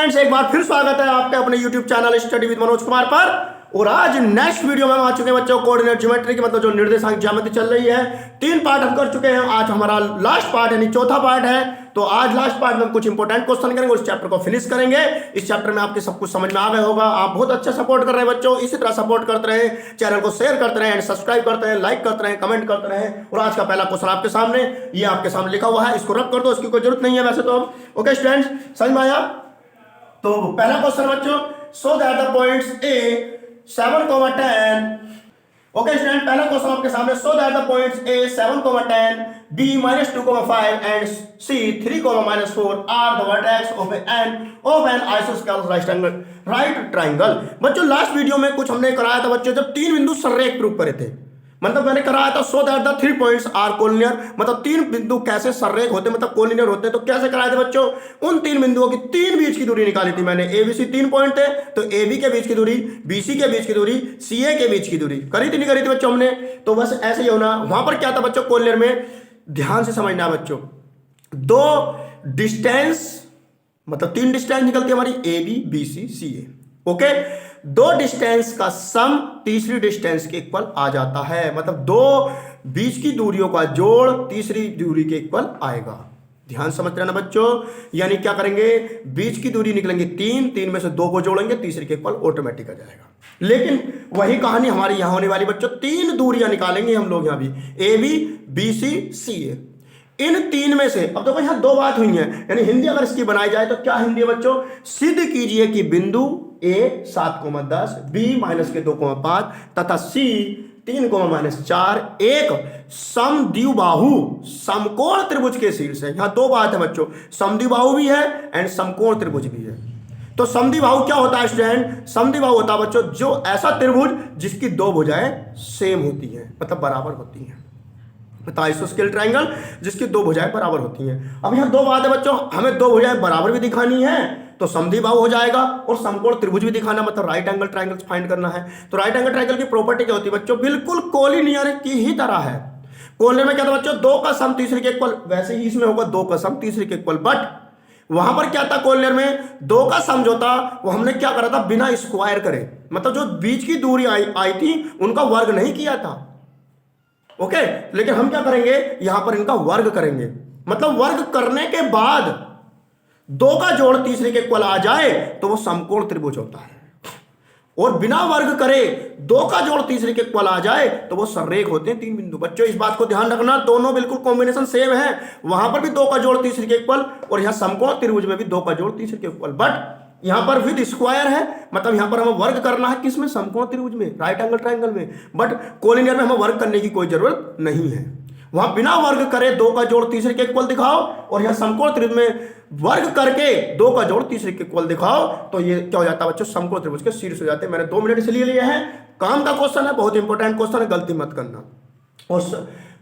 Students, एक बार फिर स्वागत है आपके अपने YouTube channel study with Manoj Kumar पर। और आज नेक्स्ट वीडियो में हम आ चुके हैं बच्चों कोऑर्डिनेट ज्योमेट्री की, मतलब जो निर्देशांक ज्यामिति चल रही है। 3 पार्ट हम कर चुके हैं, आज हमारा लास्ट पार्ट यानी चौथा पार्ट है। तो आज लास्ट पार्ट में हम कुछ इंपॉर्टेंट क्वेश्चन करेंगे, उस चैप्टर को फिनिश करेंगे। इस चैप्टर में आपके सब कुछ समझ में आ गया होगा। आप बहुत अच्छा सपोर्ट कर रहे हैं बच्चों, इसी तरह सपोर्ट करते रहे, चैनल को शेयर करते रहे एंड सब्सक्राइब करते रहे, लाइक करते रहे, कमेंट करते रहे। और आज का पहला क्वेश्चन आपके सामने, ये आपके सामने लिखा हुआ है, इसको रब कर दो, इसकी कोई जरूरत नहीं है वैसे तो। ओके स्टूडेंट्स, समझ में आया? तो पहला क्वेश्चन बच्चों, so that the points A 7,10। Okay student, पहला क्वेश्चन आपके सामने, so that the points A 7,10, b -2,5 and c 3,-4 are the vertex of an isosceles right triangle. बच्चों लास्ट वीडियो में कुछ हमने कराया था बच्चों, जब 3 बिंदु संरेख प्रूव करे थे, मतलब मैंने कराया था so that the 3 points are collinear, मतलब 3 बिंदु कैसे संरेख होते, मतलब कोलिनियर होते हैं। तो कैसे कराए थे बच्चों? उन 3 बिंदुओं की 3 बीच की दूरी निकाली थी मैंने। ABC 3 पॉइंट थे, तो AB के बीच की दूरी, BC के बीच की दूरी, CA के बीच की दूरी करी थी नहीं करी थी बच्चों हमने? तो बस ऐसे ही होना। वहां पर क्या था बच्चों कोलिनियर में, ध्यान से समझना बच्चों, 2 डिस्टेंस, मतलब 3 डिस्टेंस निकलती है हमारी AB BC CA। Okay, 2 distance का सम तीसरी डिस्टेंस के इक्वल आ जाता है, मतलब 2 बीच की दूरियों का जोड़ तीसरी दूरी के इक्वल आएगा। ध्यान समझ रहे ना बच्चों? यानी क्या करेंगे, बीच की दूरी निकलेंगे 3 में से 2 को जोड़ेंगे, तीसरी के इक्वल ऑटोमेटिक आ जाएगा। लेकिन वही कहानी हमारी यहां होने वाली बच्चों, 3 दूरियां निकालेंगे हम लोग यहां भी, AB BC CA। इन 3 में से, अब देखो यहां 2 बात हुई है, यानी हिंदी अगर इसकी बनाई जाए तो क्या हिंदी है बच्चों? सिद्ध कीजिए कि बिंदु A 7,10, B -2,5 तथा C 3,-4 एक समद्विबाहु समकोण त्रिभुज के शीर्ष है। यहां 2 बात है बच्चों, समद्विबाहु भी है एंड समकोण त्रिभुज भी है। तो समद्विबाहु क्या होता है स्टूडेंट? समद्विबाहु होता है बच्चों जो ऐसा त्रिभुज जिसकी 2 भुजाएं सेम होती हैं, मतलब बराबर होती हैं, मतलब आइसोस्केल ट्रायंगल जिसकी 2 भुजाएं बराबर होती हैं। अब यहां 2 बात है बच्चों, हमें 2 भुजाएं बराबर भी दिखानी है तो समद्विबाहु हो जाएगा, और समकोण त्रिभुज भी दिखाना, मतलब राइट एंगल ट्रायंगल फाइंड करना है। तो राइट एंगल ट्रायंगल की प्रॉपर्टी क्या होती है बच्चों? बिल्कुल कोलिनियर की ही तरह है। कोलिनियर में क्या था बच्चों? 2 का सम तीसरे के इक्वल, वैसे ही इसमें होगा 2 का सम तीसरे के इक्वल, बट वहां पर क्या था कोलिनियर में, 2 का सम जो था वो हमने क्या करा था, बिना स्क्वायर करे, मतलब जो बीच की दूरी आई थी उनका वर्ग नहीं किया था। ओके, लेकिन हम क्या करेंगे, यहां पर इनका वर्ग करेंगे, मतलब वर्ग करने के बाद 2 का जोड़ तीसरे के इक्वल आ जाए तो वो समकोण त्रिभुज होता है, और बिना वर्ग करे 2 का जोड़ तीसरे के इक्वल आ जाए तो वो संरेख होते हैं 3 बिंदु। बच्चों इस बात को ध्यान रखना, दोनों बिल्कुल कॉम्बिनेशन सेम है, वहां पर भी 2 का जोड़ तीसरे के इक्वल, और यहां समकोण त्रिभुज में भी 2 का जोड़ तीसरे के इक्वल, बट यहां पर विद स्क्वायर है, मतलब यहां पर हमें वर्ग करना है किसमें? समकोण त्रिभुज में, राइट एंगल ट्रायंगल में। बट कोलिनियर में हमें वर्ग करने की कोई जरूरत नहीं है, वहां बिना वर्ग करे 2 का जोड़ तीसरे के इक्वल दिखाओ, और यहां समकोण त्रिभुज में वर्ग करके 2 का जोड़ तीसरे के इक्वल दिखाओ, तो ये क्या हो जाता है बच्चों? समकोण त्रिभुज के शीर्ष हो जाते हैं। मैंने 2 मिनट इसलिए लिए हैं, काम का क्वेश्चन है, बहुत इंपॉर्टेंट क्वेश्चन है, गलती मत करना। और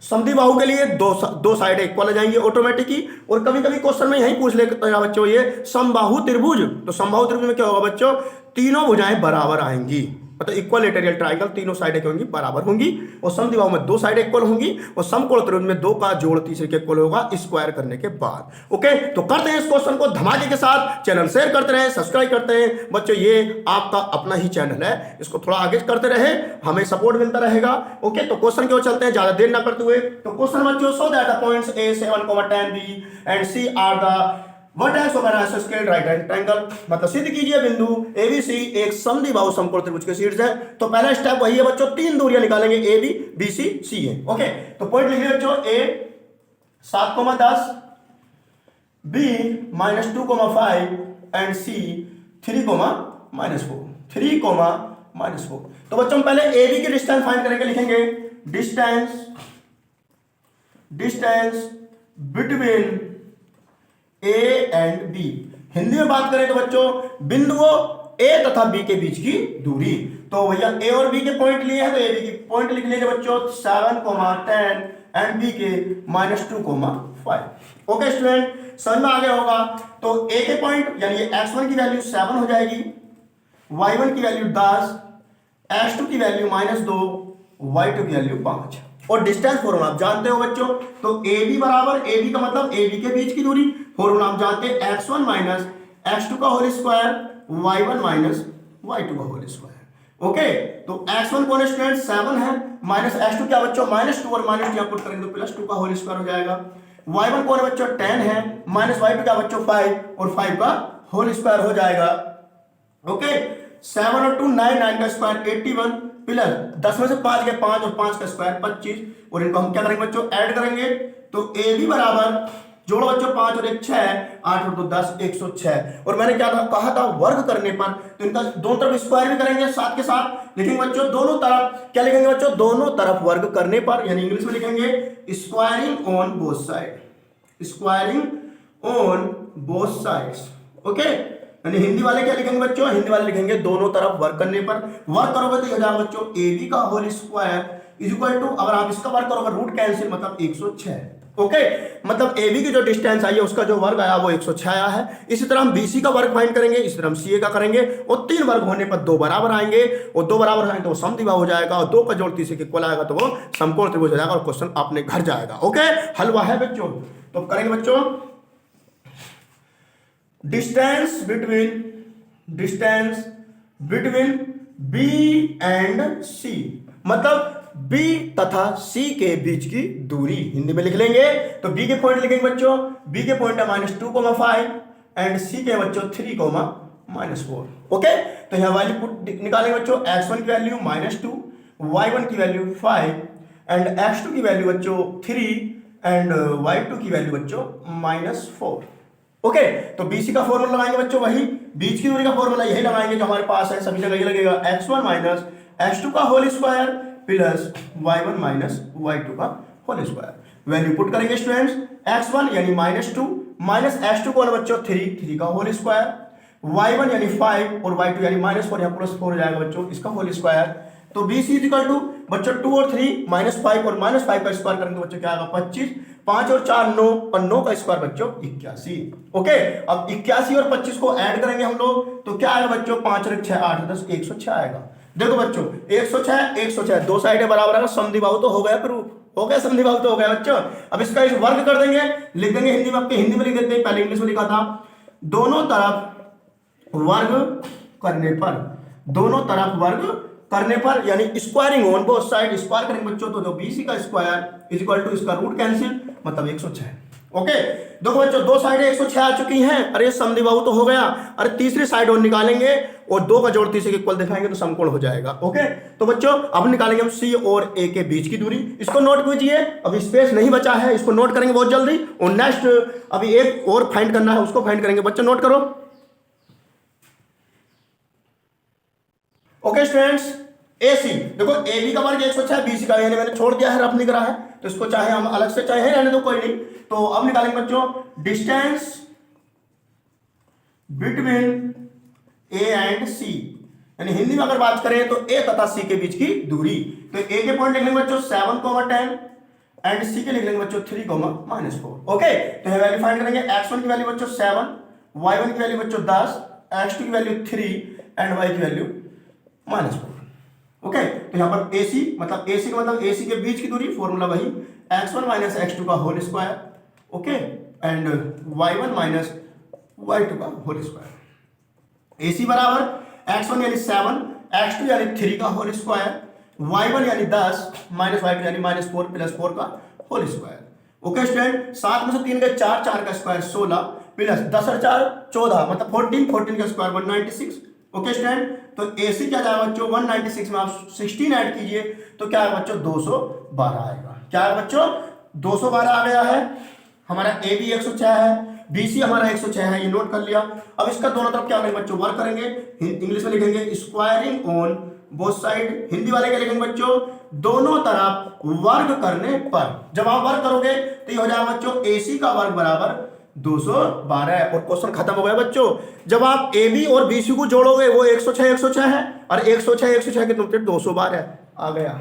समद्विबाहु के लिए दो साइड इक्वल आ जाएंगी ऑटोमेटिक ही। और कभी कभी क्वेश्चन में यही पूछ लेते बच्चों, ये समबाहु त्रिभुज, तो समबाहु त्रिभुज में क्या होगा बच्चों? तीनों भुजाएं बराबर आएंगी, मतलब इक्वलेटरल ट्रायंगल, तीनों साइडें क्या होंगी? बराबर होंगी। और समद्विबाहु में 2 साइडें इक्वल होंगी, और समकोण त्रिभुज में 2 का जोड़ तीसरे के इक्वल होगा स्क्वायर करने के बाद। ओके, तो करते हैं इस क्वेश्चन को धमाके के साथ। चैनल शेयर करते रहे, सब्सक्राइब करते हैं बच्चों, ये आपका अपना ही चैनल है, इसको थोड़ा आगे करते रहे, हमें सपोर्ट मिलता रहेगा। ओके, तो क्वेश्चन क्यों चलते हैं ज्यादा देर ना करते हुए। तो क्वेश्चन बच्चों, so that the points A 7,10 B and C are the vertex of an आइसोस्केल राइट एंगल ट्रायंगल, मतलब सिद्ध कीजिए बिंदु ABC एक समद्विबाहु समकोण त्रिभुज के शीर्ष है। तो पहला स्टेप वही है बच्चों, 3 दूरियां निकालेंगे, AB BC CA। ओके, तो पॉइंट लिखिए बच्चों, A 7,10, B -2,5 एंड C 3,-4, 3,-4। तो बच्चों पहले AB की डिस्टेंस फाइंड करके लिखेंगे, distance between A and B। Hindi में बात करें तो बच्चों बिंदुओं A तथा B के बीच की दूरी। तो भैया A और B के पॉइंट लिए हैं, तो AB की पॉइंट लिख लीजिए बच्चों, 7,10 एंड B के -2,5। ओके स्टूडेंट, समझ में आ गया होगा। तो A के पॉइंट यानी x1 की वैल्यू 7 हो जाएगी, y1 की वैल्यू 10, x2 की वैल्यू -2, y2 की वैल्यू 5। और डिस्टेंस फॉर्मूला आप जानते हो बच्चों, तो AB बराबर, AB का मतलब AB के बीच की दूरी, फॉर्मूला आप जानते हैं x1 माइनस x2 का whole square y1 minus y2 का होल स्क्वायर। ओके, तो x1 कौन है स्टूडेंट 7 है, माइनस x2 क्या बच्चों -2 और -2 यहाँ पुट करेंगे तो +2 का होल स्क्वायर हो जाएगा। y1 कौन है बच्चों 10 है, माइनस y2 क्या बच्चों 5 और 5 का होल स्क्वायर हो जाएगा। ओके, 7 और 2 9, 9 का स्क्वायर 81 प्लस 10 में से 5 गए 5 और 5 का स्क्वायर 25 और इनको हम क्या करेंगे बच्चों ऐड करेंगे तो ए बी बराबर जोड़ो बच्चों 5 और 1 6, 8 और 2 10, 106। और मैंने क्या कहा था वर्ग करने पर तो इनका दोनों तरफ स्क्वायर भी करेंगे साथ के साथ, लेकिन बच्चों दोनों तरफ क्या लिखेंगे बच्चों, दोनों तरफ वर्ग करने पर, यानी इंग्लिश में लिखेंगे squaring on both side, squaring on both sides. Okay, यानी हिंदी वाले क्या लिखेंगे बच्चों, हिंदी वाले लिखेंगे दोनों तरफ वर्क करने पर। वर्क करोगे तो ये हो जाएगा बच्चों ए बी का whole square is equal to, अगर आप इसका वर्क करोगे रूट कैंसिल मतलब 106। ओके, मतलब ए बी की जो डिस्टेंस आई है उसका जो वर्ग आया वो 106 आया है। इसी तरह हम बी सी का वर्ग फाइंड करेंगे, इसी तरह हम सी ए का करेंगे और 3 वर्ग होने पर 2 बराबर आएंगे और 2 बराबर आएंगे तो वो समद्विबाहु हो जाएगा और 2 का जोड़ तीसरे के इक्वल आएगा तो वो समकोण त्रिभुज हो जाएगा और क्वेश्चन अपने घर जाएगा। ओके, हलवा है बच्चों, तो करेंगे बच्चों डिस्टेंस बिटवीन बी एंड सी, मतलब बी तथा सी के बीच की दूरी हिंदी में लिख लेंगे तो बी के पॉइंट लिखेंगे बच्चों, बी के पॉइंट है -2,5 एंड सी के बच्चों 3,-4। ओके, तो यहां वैल्यू निकालेंगे बच्चों, x1 की वैल्यू -2, y1 की वैल्यू 5 एंड x2 की वैल्यू बच्चों 3 एंड y2 की वैल्यू बच्चों -4। ओके, तो BC का फॉर्मूला लगाएंगे बच्चों, वही बीच की दूरी का फॉर्मूला यही लगाएंगे जो हमारे पास है, सभी जगह ये लगेगा x1 माइनस x2 का whole square plus y1 minus y2 का होल स्क्वायर। वैल्यू पुट करेंगे स्टूडेंट्स, x1 यानी -2 माइनस x2 कौन बच्चों 3 का होल स्क्वायर, y1 यानी 5 और y2 यानी -4 यहाँ +4 हो जाएगा बच्चों इसका होल स्क्वायर। तो BC इज इक्वल टू बच्चों 2 और 3 -5 और -5 का स्क्वायर करेंगे तो बच्चों क्या आएगा 25, 5 और 4 9 और 9 का स्क्वायर बच्चों 81। ओके, अब 81 और 25 को ऐड करेंगे हम लोग तो क्या आएगा बच्चों 5 और 6 8 10 106 आएगा। देखो बच्चों 106 दो साइड बराबर है, समद्विबाहु तो हो गया, प्रूफ हो गया, समद्विबाहु तो हो गया बच्चों। अब इसका इस वर्ग कर देंगे, लिख देंगे हिंदी में, आपके हिंदी में लिख देते हैं, पहले इंग्लिश में लिखा था। दोनों तरफ वर्ग करने पर यानी squaring on both side, square करेंगे बच्चों तो जो BC का स्क्वायर इज इक्वल टू इसका रूट कैंसिल मतलब 106। ओके, देखो बच्चों दो साइड 106 आ चुकी हैं, अरे समद्विबाहु तो हो गया, अरे तीसरी साइड और निकालेंगे और 2 का जोड़ तीसरे के इक्वल दिखाएंगे तो समकोण हो जाएगा। ओके, तो बच्चों अब निकालेंगे हम C और A के बीच की दूरी, इसको नोट कीजिए, अभी स्पेस नहीं बचा है, इसको नोट करेंगे बहुत जल्दी और नेक्स्ट अभी एक और फाइंड करना है उसको फाइंड करेंगे बच्चों, नोट करो। ओके स्टूडेंट्स, AC देखो AB का वर्ग 106, BC का यानी मैंने छोड़ दिया है, रफ लिख रहा है तो इसको चाहे हम अलग से चाहे रहने दो कोई नहीं। तो अब निकालेंगे बच्चों distance between A and C, यानी हिंदी में अगर बात करें तो A तथा C के बीच की दूरी, तो A के पॉइंट लिख लेंगे बच्चों 7,10 एंड C के लिख लेंगे बच्चों 3,-4। ओके, तो यह वैल्यू फाइंड करेंगे, x1 की वैल्यू बच्चों 7, y1 की वैल्यू बच्चों 10, x2 की वैल्यू 3 एंड y की वैल्यू -4। ओके, तो यहां पर AC मतलब AC का मतलब AC के बीच की दूरी, फॉर्मूला वही x1 माइनस x2 का whole square, okay, and y1 minus y2 का होल स्क्वायर। AC बराबर x1 यानी 7, x2 यानी 3 का होल स्क्वायर, y1 यानी 10 माइनस y2 यानी -4 प्लस 4 का होल स्क्वायर। ओके स्टूडेंट, 7 में से 3 गए 4, 4 का स्क्वायर 16 प्लस 10 और 4 14 मतलब 14, 14 का स्क्वायर 196। ओके स्टूडेंट, तो AC क्या जाएगा बच्चों 196 में आप 16 ऐड कीजिए तो क्या है बच्चों 212 आएगा। क्या है बच्चों 212 आ गया है। हमारा AB 106 है, BC हमारा 106 है, ये नोट कर लिया। अब इसका दोनों तरफ क्या करेंगे बच्चों वर्क करेंगे, इंग्लिश में लिखेंगे squaring on both side, Hindi वाले क्या लिखेंगे बच्चों दोनों तरफ वर्ग करने पर। जब आप वर्ग करोगे तो ये हो जाएगा बच्चों AC का वर्ग बराबर 212 और क्वेश्चन खत्म हो गया बच्चों। जब आप AB और BC को जोड़ोगे वो 106 है और 106 के तुम 212 आ गया।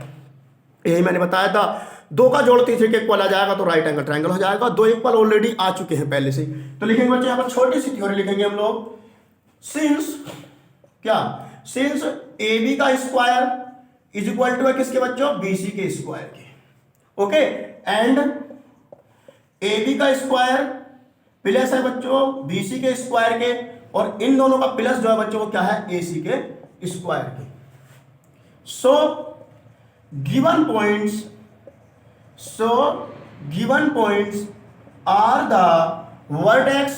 यही मैंने बताया था, 2 का जोड़ तीसरे के इक्वल आ जाएगा तो राइट एंगल ट्रायंगल हो जाएगा। 2 इक्वल ऑलरेडी आ चुके हैं पहले से, तो लिखेंगे बच्चों यहाँ पर छोटी सी थ्योरी लिखेंगे हम लोग, सिंस AB का स्क्वायर इज इक्वल टू है किसके बच्चों BC के स्क्वायर के। ओके, एंड AB का स्क्वायर प्लस है बच्चों BC के स्क्वायर के और इन दोनों का प्लस जो है बच्चों वो क्या है, AC के स्क्वायर के। So given points are the vertex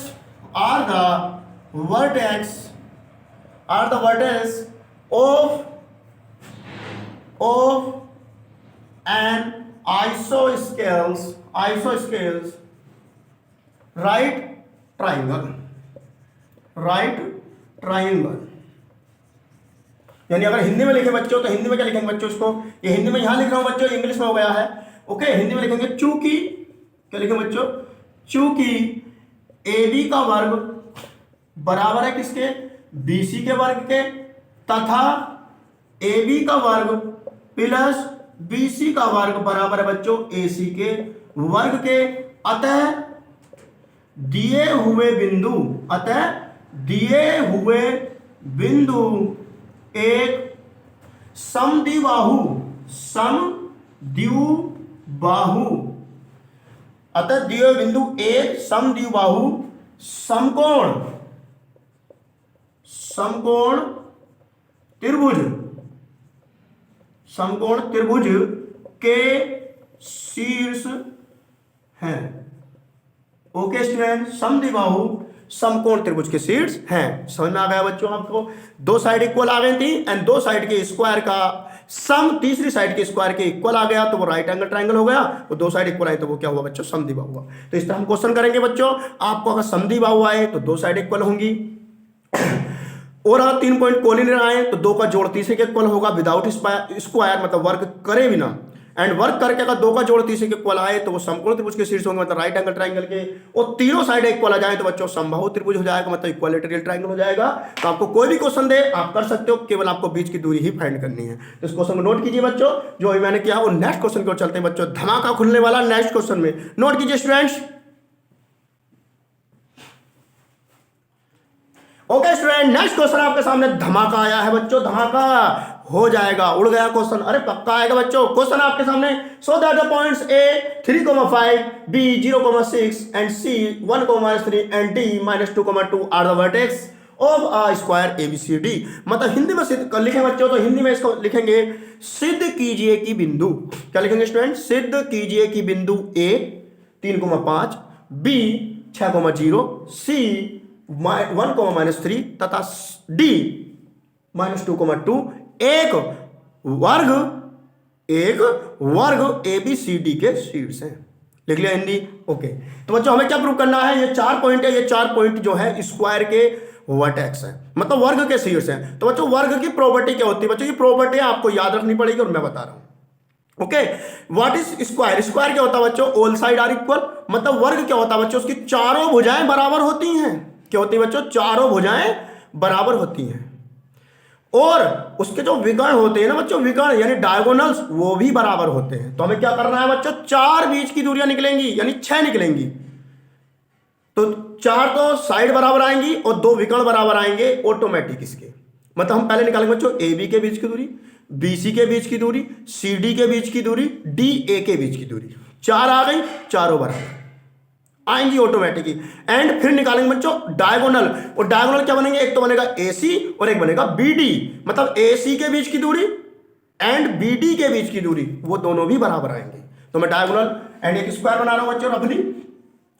of an isosceles right triangle। यानी अगर हिंदी में लिखे बच्चों तो हिंदी में क्या लिखेंगे बच्चों इसको, ये हिंदी में यहां लिख रहा हूं बच्चों, इंग्लिश में हो गया है। ओके, हिंदी में लिखेंगे चूंकि, क्या लिखेंगे बच्चों, चूंकि AB का वर्ग बराबर है किसके, BC के वर्ग के, तथा AB का वर्ग प्लस BC का वर्ग बराबर है बच्चों AC के वर्ग के। अतः दिए हुए बिंदु एक समद्विबाहु अतः दिए हुए बिंदु एक समद्विबाहु समकोण त्रिभुज के शीर्ष हैं। ओके स्टूडेंट, समद्विबाहु समकोण त्रिभुज के शीर्ष हैं। समझ में आ गया बच्चों आपको, दो साइड इक्वल आ गई थी एंड दो साइड के स्क्वायर का सम तीसरी साइड के स्क्वायर के इक्वल आ गया तो वो राइट एंगल ट्रायंगल हो गया। वो दो साइड इक्वल आए तो वो क्या हुआ बच्चों, समद्विबाहु हुआ। तो इस तरह हम क्वेश्चन करेंगे बच्चों, आपको अगर समद्विबाहु आए तो दो साइड इक्वल होंगी, और अगर 3 पॉइंट कोलिनियर आए तो दो का जोड़ तीसरे के इक्वल होगा विदाउट स्क्वायर, मतलब वर्क करे बिना, एंड वर्क करके अगर दो का जोड़ तीसरे के इक्वल आए तो वो समकोण त्रिभुज के शीर्ष होंगे, मतलब राइट एंगल ट्रायंगल के, और तीनों साइड इक्वल आ जाए तो बच्चों समबाहु त्रिभुज हो जाएगा, मतलब इक्विलैटरल ट्रायंगल हो जाएगा। तो आपको कोई भी क्वेश्चन दे आप कर सकते हो, केवल आपको बीच की दूरी ही फाइंड करनी है। तो इस क्वेश्चन को नोट कीजिए बच्चों, जो अभी मैंने किया वो नेक्स्ट क्वेश्चन की ओर चलते हैं बच्चों, धमाका खुलने वाला नेक्स्ट क्वेश्चन में। नोट कीजिए students. Okay student, next question आपके सामने धमाका आया है बच्चों, धमाका हो जाएगा, उड़ गया क्वेश्चन, अरे पक्का आएगा बच्चों। क्वेश्चन आपके सामने, so that the points A 3,5, B 0,6 and C 1,3 and D -2,2 are the vertex of a square ABCD। मतलब हिंदी में सिद्ध लिखें बच्चों, तो हिंदी में इसको लिखेंगे सिद्ध कीजिए कि बिंदु, क्या लिखेंगे स्टूडेंट, सिद्ध कीजिए कि बिंदु A 3,5, B 6,0, C 1,-3 तथा D -2,2 एक वर्ग ABCD के शीर्ष है। लिख लिया हिंदी। ओके, तो बच्चों हमें क्या प्रूव करना है, ये 4 पॉइंट है, ये 4 पॉइंट जो है स्क्वायर के वर्टेक्स है, मतलब वर्ग के शीर्ष है। तो बच्चों वर्ग की प्रॉपर्टी क्या होती है बच्चों, ये प्रॉपर्टी आपको याद रखनी पड़ेगी और मैं बता रहा हूं। Okay, what is square, square क्या होता है बच्चों, ऑल साइड आर इक्वल, मतलब वर्ग क्या होता है बच्चों, उसकी चारों भुजाएं बराबर होती हैं। क्या होती है बच्चों, चारों भुजाएं बराबर होती हैं, और उसके जो विकर्ण होते हैं ना बच्चों, विकर्ण यानी डायगोनल्स, वो भी बराबर होते हैं। तो हमें क्या करना है बच्चों, 4 बीच की दूरियां निकलेंगी, यानी 6 निकलेंगी। तो 4 तो साइड बराबर आएंगी और 2 विकर्ण बराबर आएंगे ऑटोमेटिक इसके। मतलब हम पहले निकालेंगे बच्चों AB के बीच की दूरी, BC के बीच की दूरी, CD के बीच की दूरी, DA के बीच की दूरी, 4 आ गई, चारों बराबर आएंगी ऑटोमेटिकली। एंड फिर निकालेंगे बच्चों डायगोनल, और डायगोनल क्या बनेंगे, एक तो बनेगा AC और एक बनेगा BD, मतलब AC के बीच की दूरी एंड BD के बीच की दूरी, वो दोनों भी बराबर आएंगे। तो मैं डायगोनल एंड एक स्क्वायर बना रहा हूं बच्चों अपनी।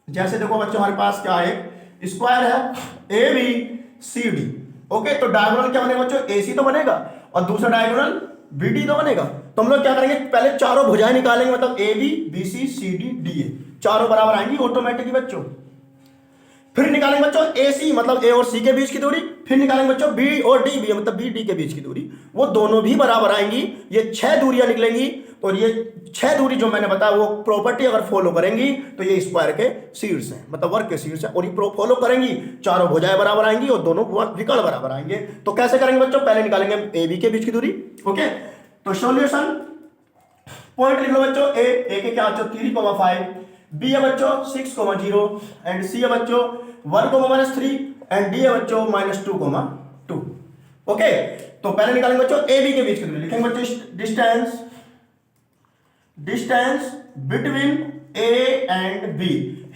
जैसे देखो बच्चों हमारे पास क्या है, स्क्वायर है ABCD। ओके, तो डायगोनल क्या बनेगा बच्चों, AC तो बनेगा और दूसरा डायगोनल BD तो बनेगा। तो हम लोग क्या करेंगे, पहले चारों भुजाएं निकालेंगे, मतलब AB BC CD DA, चारों बराबर आएंगी ऑटोमेटिकली बच्चों। फिर निकालेंगे बच्चों AC, मतलब A और C के बीच की दूरी, फिर निकालेंगे बच्चों B और D, मतलब BD के बीच की दूरी, वो दोनों भी बराबर आएंगी। ये 6 दूरियां निकलेंगी, और ये 6 दूरी जो मैंने बताया वो प्रॉपर्टी अगर फॉलो करेंगी तो ये स्क्वायर के शीर्ष है, मतलब वर्ग के शीर्ष है, और ये फॉलो करेंगी, चारों भुजाएं बराबर आएंगी और दोनों विकर्ण बराबर आएंगे। तो कैसे करेंगे बच्चों, पहले निकालेंगे AB के बीच की दूरी। ओके, तो सॉल्यूशन पॉइंट लिख लो बच्चों, A के क्या बच्चों 3,5, B है बच्चों 6,0 एंड C है बच्चों 1,-3 एंड D है बच्चों -2,2। ओके, तो पहले निकालेंगे बच्चों AB के बीच की दूरी, लिखेंगे बच्चों distance between A and B,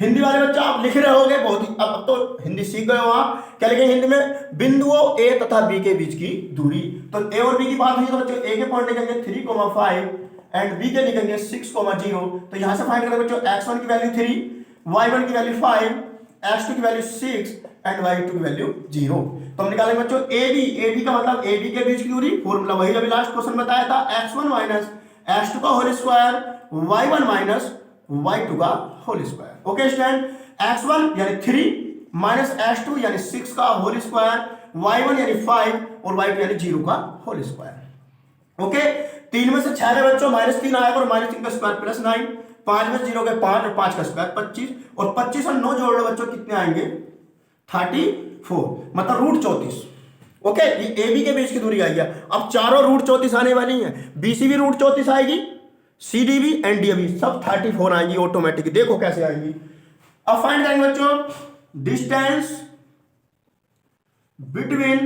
Hindi वाले बच्चे आप लिख रहे होगे बहुत ही, अब तो हिंदी सीख गए हो आप। क्या लिखेंगे हिंदी में? बिंदुओं ए तथा बी के बीच की दूरी। तो ए और बी की बात हुई तो बच्चों ए के पॉइंट लिखेंगे 3,5 एंड बी के लिखेंगे 6,0। तो यहां से फाइंड करेंगे बच्चों x1 की वैल्यू 3, y1 की वैल्यू 5, x2 की वैल्यू 6 एंड y2 की वैल्यू 0। तो हम निकालेंगे बच्चों AB का मतलब AB के बीच की दूरी, फॉर्मूला वही अभी लास्ट क्वेश्चन बताया था, x1 माइनस x2 का whole square, y1 minus y2 का whole square. Okay student, x1 यानी 3 माइनस x2 यानी 6 का होल स्क्वायर, y1 यानी 5 और y2 यानी 0 का होल स्क्वायर। ओके, 3 में से 6 बच्चों -3 आएगा और -3 का स्क्वायर प्लस 9, 5 में 0 के 5 और 5 का स्क्वायर 25 और 25 और 9 जोड़ लो बच्चों कितने आएंगे? 34, मतलब रूट 34। ओके, ये ए बी के बीच की दूरी आई है। अब चारों रूट 34 आने वाली हैं, बीसी भी रूट 34 आएगी, सी डी भी एंड डी भी सब 34 आएंगी ऑटोमेटिक। देखो कैसे आएंगी। अब फाइंड करेंगे बच्चों डिस्टेंस बिटवीन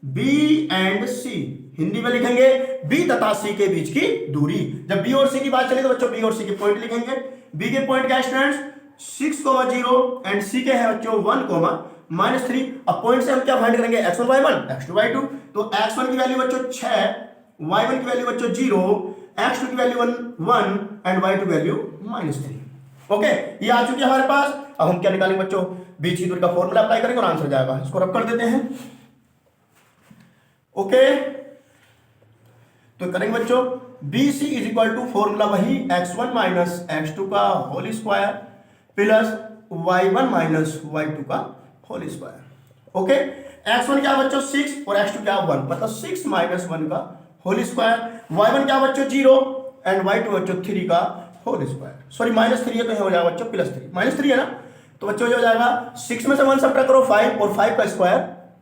बी एंड सी। हिंदी में लिखेंगे बी तथा सी के बीच की दूरी। जब बी और सी की बात चले तो बच्चों बी और सी के पॉइंट लिखेंगे। बी के पॉइंट क्या स्टूडेंट्स? 6,0 एंड सी के है बच्चों 1,-3। अब पॉइंट से हम क्या फाइंड करेंगे? x1 y1 x2 y2। तो x1 की वैल्यू बच्चों 6, y1 की वैल्यू बच्चों 0, x2 की वैल्यू 1 एंड y2 की वैल्यू -3। ओके, ये आ चुकी है हमारे पास। अब हम क्या निकालेंगे बच्चों? बीच की दूरी का फॉर्मूला अप्लाई करेंगे और आंसर जाएगा। इसको रब कर देते हैं। ओके, तो करेंगे बच्चों BC is equal to formula वही x1 माइनस x2 का whole square plus y1 minus y2 का होल स्क्वायर। ओके, x1 क्या बच्चों 6 और x2 क्या 1, मतलब 6 माइनस 1 का होल स्क्वायर। y1 क्या बच्चों 0 एंड y2 बच्चों 3 का होल स्क्वायर। सॉरी -3 है तो हो जाएगा बच्चों +3, -3 है ना, तो बच्चों हो जाएगा 6 में से 1 सब्ट्रैक्ट करो 5 और 5 का स्क्वायर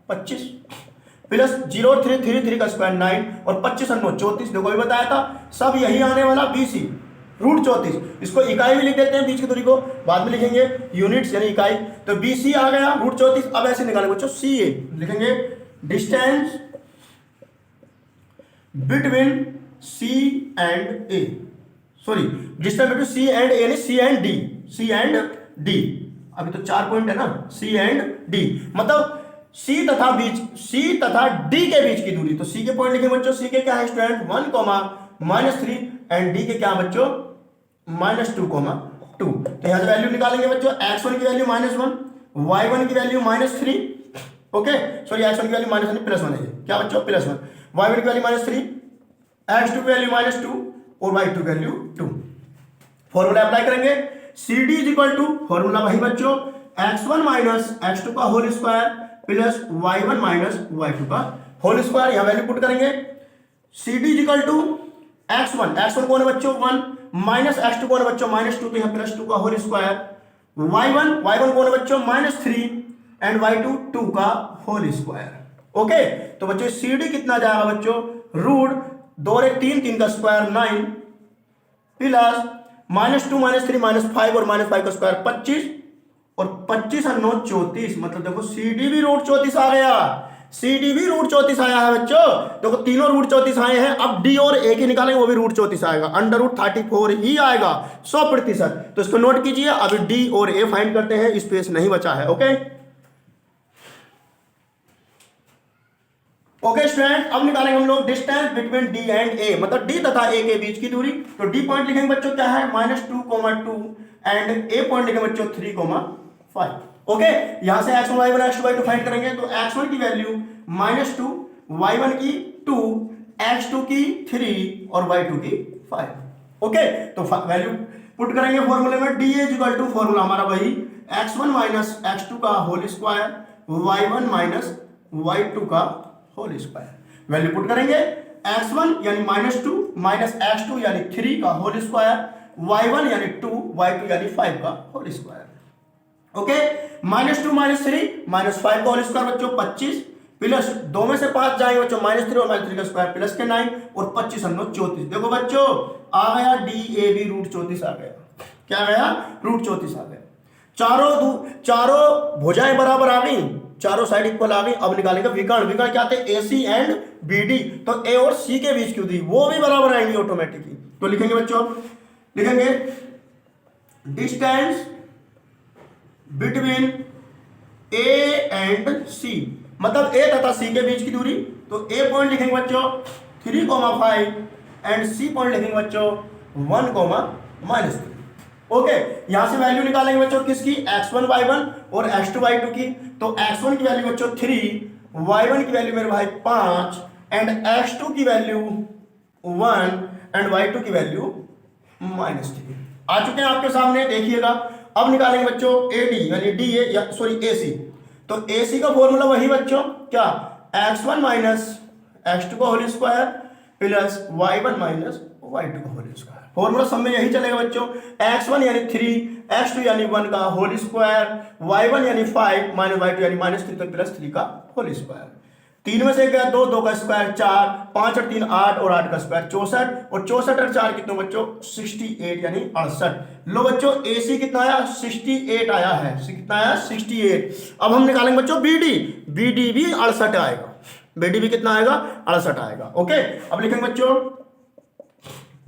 25 प्लस 0 और 3 का स्क्वायर 9 और 25 और 9 34। देखो भी बताया था सब यही आने वाला BC रूट 34। इसको इकाई भी लिख देते हैं, बीच की दूरी को बाद में लिखेंगे यूनिट्स यानी इकाई। तो BC आ गया रूट 34। अब ऐसे निकालेंगे बच्चों CA, लिखेंगे distance between C and A, sorry distance between C and A यानी C and D, C and D। अभी तो 4 पॉइंट है ना, C एंड D, मतलब C तथा D के बीच की दूरी। तो C के पॉइंट लिखेंगे बच्चों, C के क्या है स्टूडेंट 1,-3 एंड D के क्या बच्चों -2,2। तो यहां से वैल्यू निकालेंगे बच्चों। x1 की वैल्यू -1, y1 की वैल्यू -3। ओके, सॉरी x1 की वैल्यू -1 +1 है, क्या बच्चों +1, y1 की वैल्यू -3, x2 की वैल्यू -2 और y2 की वैल्यू 2। फॉर्मूला अप्लाई करेंगे। CD is equal to formula वही बच्चों x1 माइनस x2 का whole square plus y1 minus y2 का होल स्क्वायर। यहां वैल्यू पुट करेंगे। CD is equal to x1 कौन है बच्चों 1 माइनस x2 कौन है बच्चों -2, तो यहां +2 का होल स्क्वायर। y1 कौन है बच्चों -3 एंड y2 2 का होल स्क्वायर। ओके, तो बच्चों CD कितना जाएगा बच्चों रूट 2 और 3 का स्क्वायर 9 प्लस -2 -3 -5 और -5 का स्क्वायर 25 और 25 और 9 34। मतलब देखो CD भी रूट 34 आ गया, CD भी रूट 34 आया है बच्चों। देखो तीनों रूट 34 आए हैं। अब D और A के निकालेंगे वो भी रूट 34 आएगा, √34 ही आएगा 100%। तो इसको नोट कीजिए। अभी D और A फाइंड करते हैं, स्पेस नहीं बचा है। ओके स्टूडेंट, अब निकालेंगे हम लोग distance between D and A, मतलब D तथा A के बीच की दूरी। तो D पॉइंट लिखेंगे बच्चों क्या है -2,2 एंड A पॉइंट लिखेंगे बच्चों 3,5। ओके, यहां से x1 y1 x2 y2 find करेंगे। तो x1 की वैल्यू -2, y1 की 2, x2 की 3 और y2 की 5। ओके, तो वैल्यू पुट करेंगे फॉर्मूले में। D is equal to formula हमारा वही x1 माइनस x2 का whole square, y1 minus y2 का होल स्क्वायर। वैल्यू पुट करेंगे। x1 यानी -2 माइनस x2 यानी 3 का होल स्क्वायर, y1 यानी 2, y2 यानी 5 का होल स्क्वायर। ओके, -2 -3 -5 का होल स्क्वायर बच्चों 25 प्लस 2 में से 5 जाएंगे बच्चों -3 और -3 का स्क्वायर प्लस के 9 और 25 और 9 34। देखो बच्चों आ गया DAB रूट 34 आ गया। क्या आ गया? रूट 34 आ गया। चारों भुजाएं बराबर आ गई, चारों साइड इक्वल आ गई। अब निकालेंगे विकर्ण। विकर्ण क्या थे? AC and BD। तो A और C के बीच की दूरी वो भी बराबर आएंगी ऑटोमेटिकली। तो लिखेंगे बच्चों, लिखेंगे डिस्टेंस बिटवीन ए एंड सी, मतलब ए तथा सी के बीच की दूरी। तो ए पॉइंट लिखेंगे बच्चों 3,5 एंड सी पॉइंट लिखेंगे बच्चों 1,-3। ओके, यहां से वैल्यू निकालेंगे बच्चों किसकी, x1 y1 और x2 y2 की। तो x1 की वैल्यू बच्चों 3, y1 की वैल्यू मेरे भाई 5 एंड x2 की वैल्यू 1 एंड y2 की वैल्यू -3 आ चुके हैं आपके सामने, देखिएगा। अब निकालेंगे बच्चों AD यानी DA या सॉरी AC। तो AC का फॉर्मूला वही बच्चों क्या, x1 माइनस x2 का whole square plus y1 minus y2 का होल स्क्वायर। फॉर्मूला सब में यही चलेगा बच्चों, x1 यानी 3, x2 यानी 1 का होल स्क्वायर, y1 यानी 5 माइनस y2 यानी -3 तो प्लस 3 का होल स्क्वायर। 3 में से गया 2, 2 का स्क्वायर 4, 5 और 3 8 और 8 का स्क्वायर 64 और 64 और 4 कितने बच्चों 68 यानी 68। लो बच्चों AC कितना आया, 68 आया है, कितना आया 68। अब हम निकालेंगे बच्चों BD भी 68 आएगा, BD भी कितना आएगा 68 आएगा। ओके, अब लिखेंगे बच्चों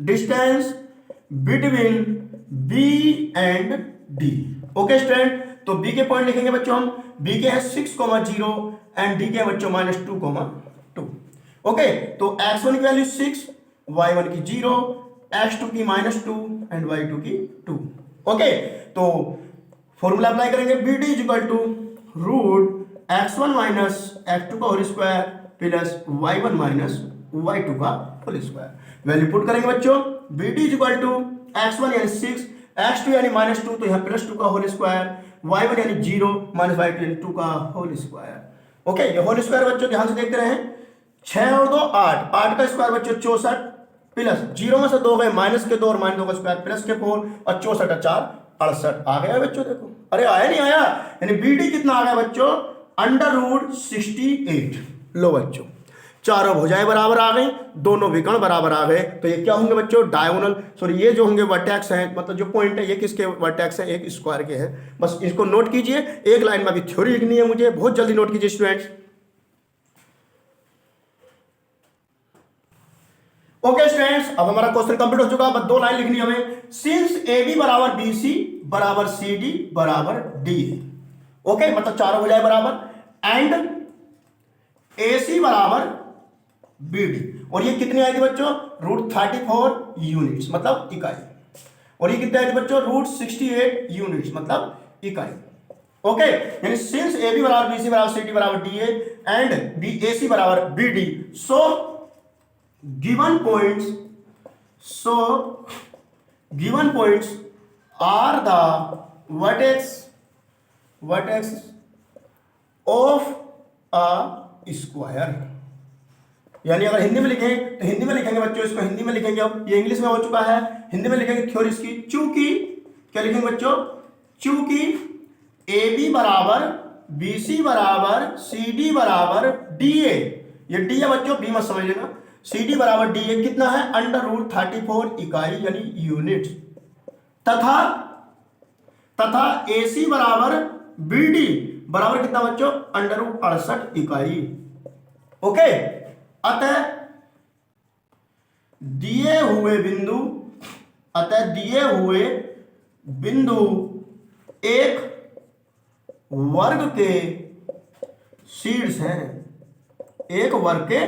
distance between B and D। Okay student, तो B के पॉइंट लिखेंगे बच्चों हम, B के है 6,0 एंड D के है बच्चों -2,2। ओके, तो x1 की वैल्यू 6, y1 की 0, x2 की -2 एंड y2 की 2। ओके, तो फॉर्मूला अप्लाई करेंगे, BD is equal to root x1 minus x2 का whole square plus y1 minus y2 का होल स्क्वायर। वैल्यू पुट करेंगे बच्चों, BD is equal to x1 यानी 6, x2 यानी -2 तो यहाँ +2 का होल स्क्वायर, y1 यानी 0 माइनस y2 यानी 2 का होल स्क्वायर। ओके, ये होल स्क्वायर बच्चों ध्यान से देखते रहे, 6 और 2 8, 8 का स्क्वायर बच्चों 64 प्लस 0 में से 2 गए माइनस के 2 और -2 का स्क्वायर प्लस के 4 और 64 और 4 68 आ गया बच्चों। देखो, अरे आया नहीं आया, यानी BD कितना आ गया बच्चों √68। लो बच्चों, चारों भुजाएं बराबर आ गई, दोनों विकर्ण बराबर आ गए, तो ये क्या होंगे बच्चों डायगोनल, सॉरी ये जो होंगे वर्टेक्स हैं, मतलब जो पॉइंट है ये किसके वर्टेक्स हैं, एक स्क्वायर के हैं। बस इसको नोट कीजिए, एक लाइन में अभी थ्योरी लिखनी है मुझे, बहुत जल्दी नोट कीजिए स्टूडेंट्स। ओके स्टूडेंट्स, अब हमारा क्वेश्चन कंप्लीट हो चुका, बस 2 लाइन लिखनी हमें। सिंस AB बराबर BC बराबर CD बराबर DA। ओके, मतलब चारों भुजाएं बराबर एंड AC बराबर BD, और ये कितनी आएगी बच्चों √34 यूनिट्स मतलब इकाई, और ये कितनी आएगी बच्चों √68 यूनिट्स मतलब इकाई। ओके, यानी सिंस AB बराबर BC बराबर CD बराबर DA एंड AC बराबर BD, so given points are the vertex of a square. यानी अगर हिंदी में लिखें तो हिंदी में लिखेंगे बच्चों, इसको हिंदी में लिखेंगे, अब ये इंग्लिश में हो चुका है, हिंदी में लिखेंगे थ्योरी इसकी, चूंकि क्या लिखेंगे बच्चों, चूंकि AB बराबर BC बराबर CD बराबर DA, ये D है बच्चों, B मत समझ लेना, CD बराबर DA कितना है √34 इकाई यानी यूनिट, तथा AC बराबर BD बराबर कितना बच्चों √68 इकाई। ओके, अतः दिए हुए बिंदु एक वर्ग के शीर्ष हैं, एक वर्ग के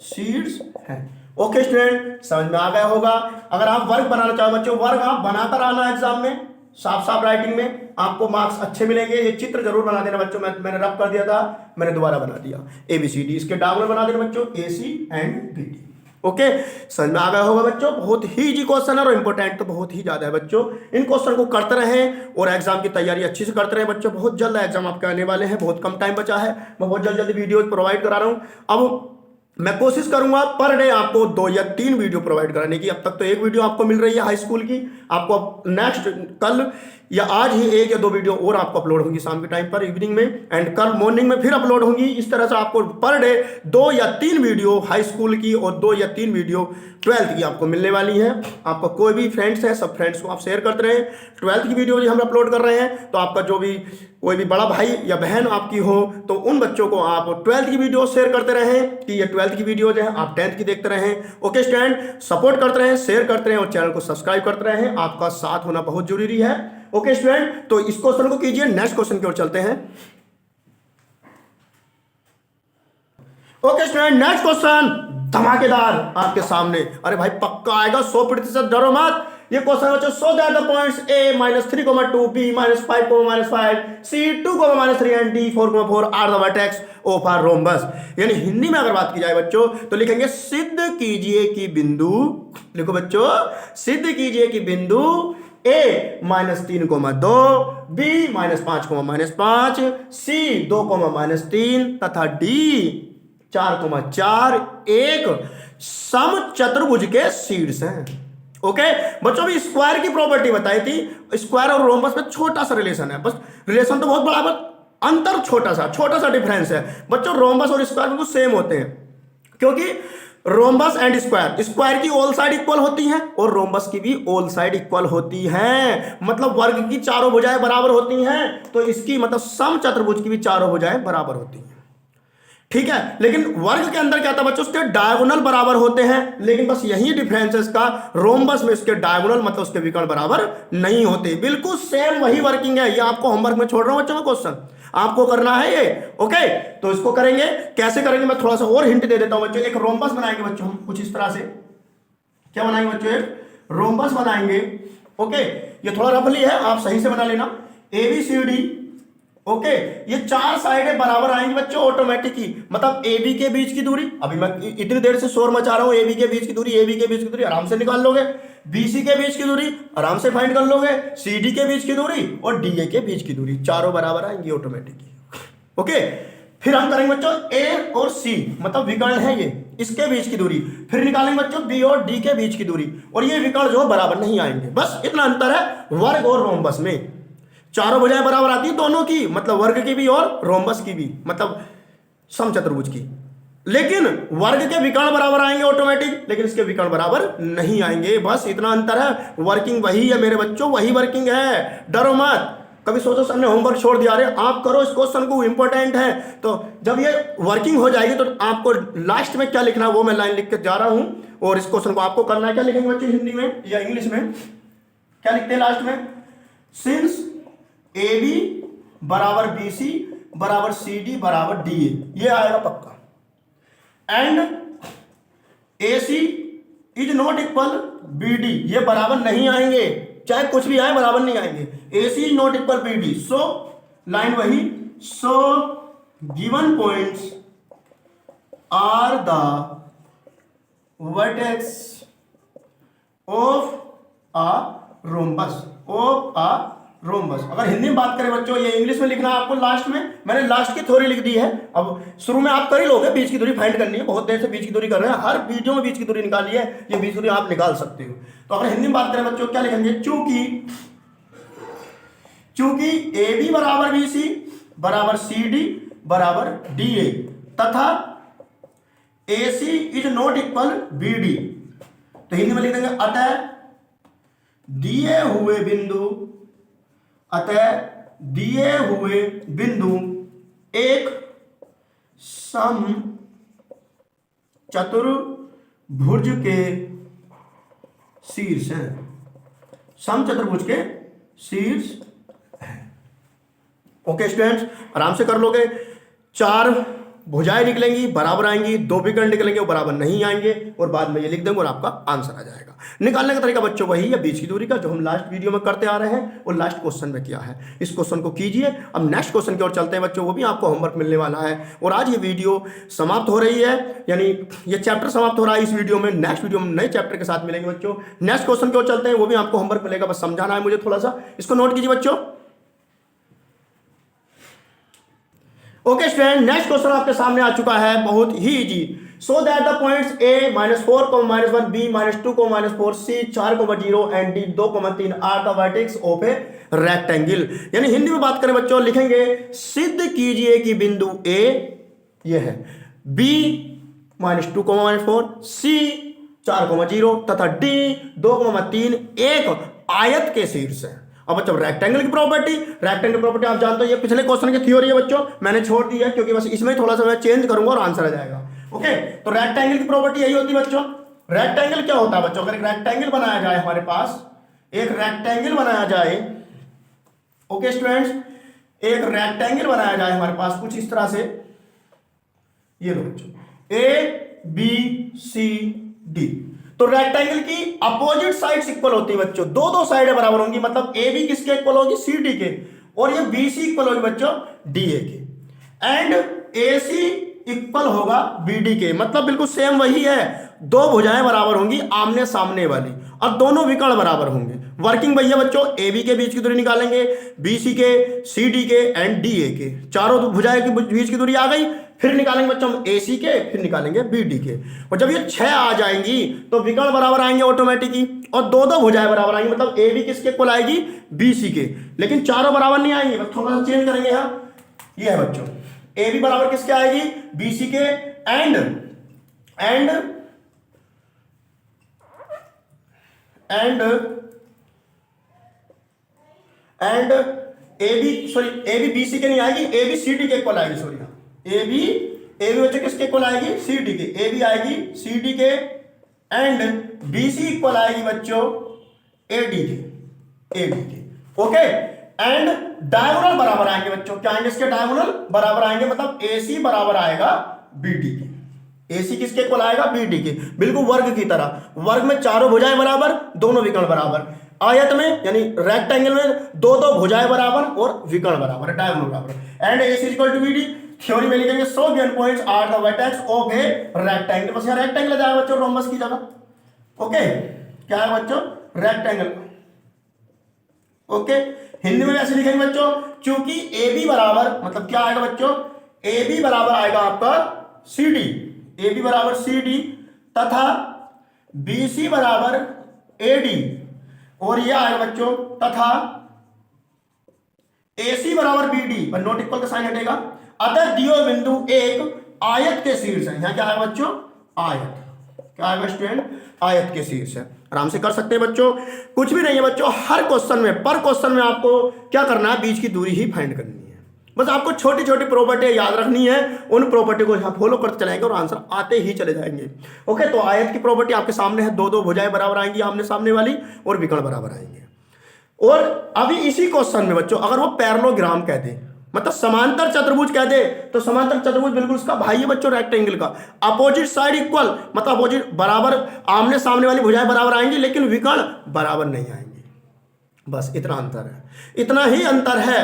शीर्ष हैं। ओके स्टूडेंट, समझ में आ गया होगा। अगर आप वर्ग बनाना चाहो बच्चों, वर्ग आप बनाकर आना एग्जाम में, साफ साफ राइटिंग में आपको मार्क्स अच्छे मिलेंगे। ये चित्र जरूर बना देना बच्चों, मैंने रब कर दिया था, मैंने दोबारा बना दिया। ABCD इसके डायगोनल बना देना बच्चों, AC एंड BD। ओके, समझ में आ गया होगा बच्चों। बहुत ही इजी क्वेश्चन है और इंपॉर्टेंट तो बहुत ही ज्यादा है बच्चों। इन क्वेश्चन को करते रहें और एग्जाम की तैयारी अच्छी से करते रहें बच्चों। बहुत जल्द एग्जाम आपके आने वाले हैं, बहुत कम टाइम बचा है, मैं बहुत जल्दी वीडियो प्रोवाइड करा रहा हूँ। अब मैं कोशिश करूंगा पर डे आपको 2 या 3 वीडियो प्रोवाइड कराने की। अब तक तो 1 वीडियो आपको मिल रही है हाई स्कूल की, आपको अब नेक्स्ट कल या आज ही 1 या 2 वीडियो और आपको अपलोड होंगी शाम के टाइम पर, इवनिंग में, एंड कल मॉर्निंग में फिर अपलोड होंगी। इस तरह से आपको पर डे 2 या 3 वीडियो हाई स्कूल की और 2 या 3 वीडियो 12th की आपको मिलने वाली है। आपका कोई भी फ्रेंड्स है, सब फ्रेंड्स को आप शेयर करते रहें। 12th की वीडियो हम अपलोड कर रहे हैं, तो आपका जो भी कोई भी बड़ा भाई या बहन आपकी हो, तो उन बच्चों को आप 12th की वीडियो शेयर करते रहें कि ये 12th की वीडियो जो है आप 10th की देखते रहें। ओके स्टूडेंट, सपोर्ट करते रहें, शेयर करते रहें और चैनल को सब्सक्राइब करते रहें। आपका साथ होना बहुत जरूरी है। ओके स्टूडेंट, तो इस क्वेश्चन को कीजिए, नेक्स्ट क्वेश्चन की ओर चलते हैं। ओके स्टूडेंट, नेक्स्ट क्वेश्चन धमाकेदार आपके सामने। अरे भाई पक्का आएगा 100%, डरो मत। ये क्वेश्चन बच्चों, so that the points a -3, 2 b -5, -5 c 2, -3 and d 4, are the vertex of a rhombus. यानी हिंदी में अगर बात की जाए बच्चों तो लिखेंगे सिद्ध कीजिए कि बिंदु, लिखो बच्चों, सिद्ध कीजिए कि बिंदु a -3, 2 b -5, -5 c 2, -3 तथा d 4, 4 एक सम चतुर्भुज के शीर्ष हैं। ओके बच्चों, भी स्क्वायर की प्रॉपर्टी बताई थी। स्क्वायर और रोम्बस में छोटा सा रिलेशन है, बस रिलेशन तो बहुत बड़ा, बस अंतर छोटा सा डिफरेंस है बच्चों। रोम्बस और स्क्वायर बिल्कुल सेम होते हैं, क्योंकि रोम्बस एंड स्क्वायर की ऑल साइड इक्वल होती हैं और रोम्बस की भी ऑल साइड इक्वल होती हैं। मतलब वर्ग की चारों भुजाएं बराबर होती हैं, तो इसकी मतलब सम चतुर्भुज की भी चारों भुजाएं बराबर होती हैं, ठीक है। लेकिन वर्ग के अंदर क्या था बच्चों, उसके डायगोनल बराबर होते हैं, लेकिन बस यही डिफरेंस है इसका। रोम्बस में उसके डायगोनल मतलब उसके विकर्ण बराबर नहीं होते। बिल्कुल सेम वही वर्किंग है। ये आपको होमवर्क में छोड़ रहा हूं बच्चों में, क्वेश्चन आपको करना है ये। ओके, तो इसको करेंगे, कैसे करेंगे मैं थोड़ा सा और हिंट दे देता हूं बच्चों। एक रोम्बस बनाएंगे बच्चों हम कुछ इस तरह से। क्या बनाएंगे बच्चों, एक रोम्बस बनाएंगे। ओके, ये थोड़ा रफली है, आप सही से बना लेना। ABCD, ओके ये चार साइडें बराबर आएंगी बच्चों ऑटोमेटिक ही। मतलब AB के बीच की दूरी, अभी मैं इतनी देर से शोर मचा रहा हूं, AB के बीच की दूरी, AB के बीच की दूरी आराम से निकाल लोगे। BC के बीच की दूरी आराम से फाइंड कर लोगे। CD के बीच की दूरी और DA के बीच की दूरी, चारों बराबर आएंगी ऑटोमेटिक। ओके, फिर हम करेंगे बच्चों A और C, मतलब विकर्ण है ये, इसके बीच की दूरी। फिर निकालेंगे बच्चों B और D के बीच की दूरी, और ये विकर्ण जो बराबर नहीं आएंगे। बस इतना अंतर है वर्ग और रोम्बस में। चारों भुजाएं बराबर आती हैं दोनों की, मतलब वर्ग की भी और रोम्बस की भी, मतलब समचतुर्भुज की। लेकिन वर्ग के विकर्ण बराबर आएंगे ऑटोमेटिक, लेकिन इसके विकर्ण बराबर नहीं आएंगे। बस इतना अंतर है। वर्किंग वही है मेरे बच्चों, वही वर्किंग है, डरो मत। कभी सोचो हमने होमवर्क छोड़ दिया, अरे आप करो इस क्वेश्चन को, इंपॉर्टेंट है। तो जब ये वर्किंग हो जाएगी तो आपको लास्ट में क्या लिखना है वो मैं लाइन लिख के जा रहा हूं, और इस क्वेश्चन को आपको करना है। क्या लिखेंगे बच्चों हिंदी में या इंग्लिश में, क्या लिखते हैं लास्ट में? सिंस AB बराबर BC बराबर CD बराबर DA, ये आएगा पक्का। And AC is not equal BD, ये बराबर नहीं आएंगे, चाहे कुछ भी आए बराबर नहीं आएंगे। AC is not equal BD, so line वही, so given points are the vertex of a rhombus, of a rhombus. अगर हिंदी में बात करें बच्चों, ये इंग्लिश में लिखना है आपको लास्ट में। मैंने लास्ट की थ्योरी लिख दी है, अब शुरू में आप कर ही लोगे। बीच की दूरी फाइंड करनी है, बहुत देर से बीच की दूरी कर रहे हैं, हर वीडियो में बीच की दूरी निकाली है, ये बीच की दूरी आप निकाल सकते हो। तो अगर हिंदी में बात करें बच्चों, क्या लिखेंगे? चूंकि AB बराबर BC बराबर CD बराबर DA तथा AC is not equal BD, तो हिंदी में लिख देंगे अतः दिए हुए बिंदु एक सम चतुर्भुज के शीर्ष है, सम चतुर्भुज के शीर्ष है। ओके स्टूडेंट्स, आराम से कर लोगे। चार भुजाएं निकलेंगी बराबर आएंगी, दो विकर्ण निकलेंगे वो बराबर नहीं आएंगे, और बाद में ये लिख देंगे और आपका आंसर आ जाएगा। निकालने का तरीका बच्चों वही है, बीच की दूरी का, जो हम लास्ट वीडियो में करते आ रहे हैं और लास्ट क्वेश्चन में किया है। इस क्वेश्चन को कीजिए। अब नेक्स्ट क्वेश्चन की ओर चलते हैं बच्चों, वो भी आपको होमवर्क मिलने वाला है। और आज ये वीडियो समाप्त हो रही है, यानी ये चैप्टर समाप्त हो रहा है इस वीडियो में। नेक्स्ट वीडियो में नए चैप्टर के साथ मिलेंगे बच्चों। नेक्स्ट क्वेश्चन की ओर चलते हैं, वो भी आपको होमवर्क मिलेगा, बस समझाना है मुझे थोड़ा सा। इसको नोट कीजिए बच्चों। ओके स्टूडेंट, नेक्स्ट क्वेश्चन आपके सामने आ चुका है, बहुत ही easy. So that the points A -4, -1 B -2, -4 C 4, 0 and D 2, 3 are the vertex of a rectangle. यानी हिंदी में बात करें बच्चों, लिखेंगे सिद्ध कीजिए कि बिंदु A ये है, B -2, -4 C 4, 0 तथा D 2, 3 एक आयत के शीर्ष है। अब बच्चों रेक्टेंगल की प्रॉपर्टी आप जानते हो, ये पिछले क्वेश्चन की थ्योरी है बच्चों, मैंने छोड़ दी है क्योंकि बस इसमें थोड़ा सा मैं चेंज करूंगा और आंसर आ जाएगा। ओके, तो रेक्टेंगल की प्रॉपर्टी यही होती है बच्चों। रेक्टेंगल क्या होता है बच्चों? अगर एक रेक्टेंगल बनाया जाए, हमारे पास एक रेक्टेंगल बनाया जाए, ओके स्टूडेंट्स, एक रेक्टेंगल बनाया जाए हमारे पास कुछ इस तरह से, ये लो बच्चों, ए बी सी डी। तो रेक्टेंगल की अपोजिट साइड्स इक्वल होती है बच्चों, दो दो साइडें बराबर होंगी, मतलब ए बी किसके इक्वल होगी, सी डी के, और ये बी सी इक्वल होगी बच्चों डी ए के, एंड ए सी इक्वल होगा बी डी के। मतलब बिल्कुल सेम वही है, दो भुजाएं बराबर होंगी आमने सामने वाली, और दोनों विकर्ण बराबर होंगे। वर्किंग भैया बच्चों, ए बी के बीच की दूरी निकालेंगे, बी सी के, सी डी के एंड डी ए के, चारों भुजाएं के बीच की दूरी आ गई। फिर निकालेंगे बच्चों हम ए सी के, फिर निकालेंगे बी डी के, और जब ये 6 आ जाएंगी तो विकर्ण बराबर आएंगे ऑटोमेटिकली, और दो दो भुजाएं बराबर आएंगी, मतलब ए बी किसके इक्वल आएगी, बी सी के। लेकिन चारों बराबर नहीं आएंगी, बस थोड़ा सा चेंज करेंगे यहाँ, ये है बच्चों, ए बी बराबर किसके आएगी, बी सी के, and A B B C के नहीं आएगी, ए बी सी डी के इक्वल आएगी, सॉरी, ए बी बच्चों किसके इक्वल आएगी, सी डी के, ए बी आएगी सी डी के, एंड बी सी इक्वल आएगी बच्चों ए डी के, ओके। एंड डायगोनल बराबर आएंगे बच्चों, क्या आएंगे इसके, डायगोनल बराबर आएंगे, मतलब ए सी बराबर आएगा बी डी के, ए सी किसके इक्वल आएगा, बी डी के, बिल्कुल वर्ग की तरह। वर्ग में चारों भुजाएं बराबर, दोनों विकर्ण बराबर। आयत में यानी रेक्टेंगल में दो दो भुजाएं बराबर और विकर्ण बराबर, डायगोनल बराबर। And A C equal to B D, theory में लिखेंगे so given points are the vertex of a rectangle. बस यहाँ रेक्टेंगल जाएगा बच्चों रोम्बस की जगह, ओके। क्या है बच्चों, रेक्टेंगल, ओके। हिंदी में ऐसे लिखेंगे बच्चों, क्योंकि ए बी बराबर, मतलब क्या आएगा बच्चों, ए बी बराबर आएगा आपका सी डी, ए बी बराबर सी डी, तथा बी सी बराबर ए डी, और यह आएगा बच्चों, तथा ए सी बराबर बी डी, पर नॉट इक्वल का साइन हटेगा। अतः दियो बिंदु एक आयत के शीर्ष है, यहां क्या है बच्चों, आयत, क्या है स्टूडेंट, आयत के शीर्ष है। आराम से कर सकते हैं बच्चों, कुछ भी नहीं है बच्चों, हर क्वेश्चन में, पर क्वेश्चन में आपको क्या करना है, बीच की दूरी ही फाइंड करनी है। बस आपको छोटी छोटी प्रॉपर्टी याद रखनी है, उन प्रॉपर्टी को यहाँ फॉलो करते चलेंगे और आंसर आते ही चले जाएंगे, ओके। तो आयत की प्रॉपर्टी आपके सामने है, दो दो भुजाएं बराबर आएंगी आमने सामने वाली, और विकर्ण बराबर आएंगे। और अभी इसी क्वेश्चन में बच्चों अगर वो पैरेललोग्राम कह दे, मतलब समांतर चतुर्भुज कह दे, तो समांतर चतुर्भुज बिल्कुल उसका भाई है बच्चों रेक्टेंगल का। अपोजिट साइड इक्वल, मतलब अपोजिट बराबर, आमने सामने वाली भुजाएं बराबर आएंगी लेकिन विकर्ण बराबर नहीं आएंगे। बस इतना अंतर है, इतना ही अंतर है।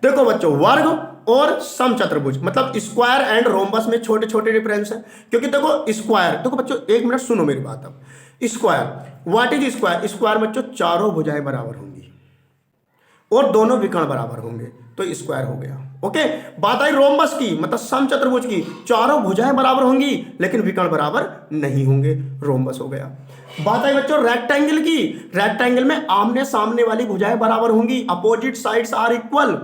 देखो बच्चों, वर्ग और समचतुर्भुज, मतलब स्क्वायर एंड रोम्बस में छोटे छोटे डिफरेंस है। क्योंकि देखो स्क्वायर, देखो बच्चों एक मिनट सुनो मेरी बात। अब square, what is square, square बच्चों चारों भुजाएं बराबर होंगी और दोनों विकर्ण बराबर होंगे, तो स्क्वायर हो गया, ओके। बात आई रोम्बस की, मतलब समचतुर्भुज की, चारों भुजाएं बराबर होंगी लेकिन विकर्ण बराबर नहीं होंगे, रोम्बस हो गया। बात आई बच्चों रेक्टेंगल की, रेक्टेंगल में आमने सामने वाली भुजाएं बराबर होंगी, अपोजिट साइड्स आर इक्वल,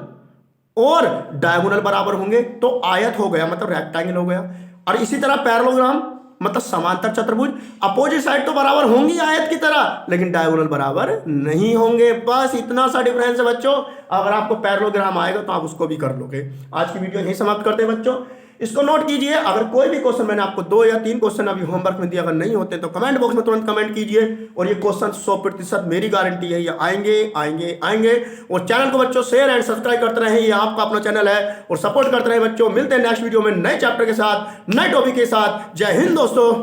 और डायगोनल बराबर होंगे, तो आयत हो गया, मतलब रेक्टेंगल हो गया। और इसी तरह पैरेललोग्राम, मतलब समांतर चतुर्भुज, अपोजिट साइड तो बराबर होंगी आयत की तरह लेकिन डायगोनल बराबर नहीं होंगे। बस इतना सा डिफरेंस है बच्चों। अगर आपको पैरेललोग्राम आएगा तो आप उसको भी कर लोगे। आज की वीडियो यहीं समाप्त करते हैं बच्चों, इसको नोट कीजिए। अगर कोई भी क्वेश्चन, मैंने आपको 2 या 3 क्वेश्चन अभी होमवर्क में दिया, अगर नहीं होते तो कमेंट बॉक्स में तुरंत कमेंट कीजिए। और ये क्वेश्चन 100% मेरी गारंटी है, ये आएंगे आएंगे आएंगे। और चैनल को बच्चों शेयर एंड सब्सक्राइब करते रहें, ये आपका अपना चैनल है, और सपोर्ट करते रहें बच्चों। मिलते हैं नेक्स्ट वीडियो में नए चैप्टर के साथ, नए टॉपिक के साथ। जय हिंद दोस्तों।